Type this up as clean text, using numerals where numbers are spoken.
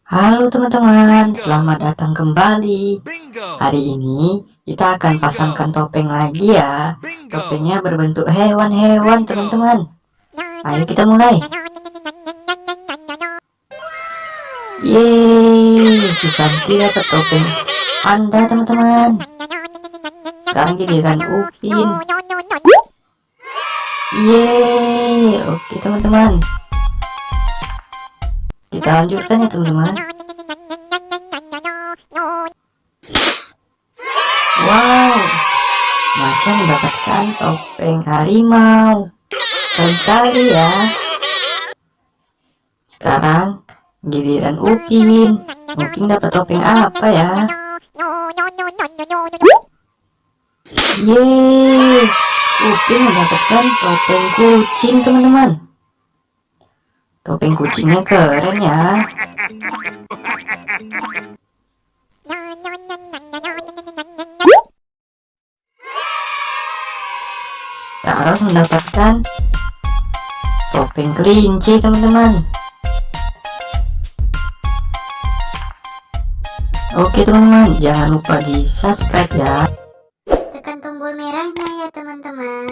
Halo teman-teman, selamat datang kembali. Bingo! Hari ini kita akan pasangkan topeng lagi ya. Bingo! Topengnya berbentuk hewan-hewan teman-teman. Ayo kita mulai. Yeay, si Santi dapat topeng Anda teman-teman. Sekarang giliran Upin. Yeay, oke teman-teman. Kita lanjutkan ya teman-teman. Wow, Masya mendapatkan topeng harimau. Keren sekali ya. Sekarang giliran Upin. Upin dapat topeng apa ya? Yeay, Upin mendapatkan topeng kucing teman-teman. Topeng kucingnya keren ya. Taros mendapatkan topeng kelinci teman-teman. Oke teman-teman, jangan lupa di subscribe ya. Tekan tombol merahnya ya teman-teman.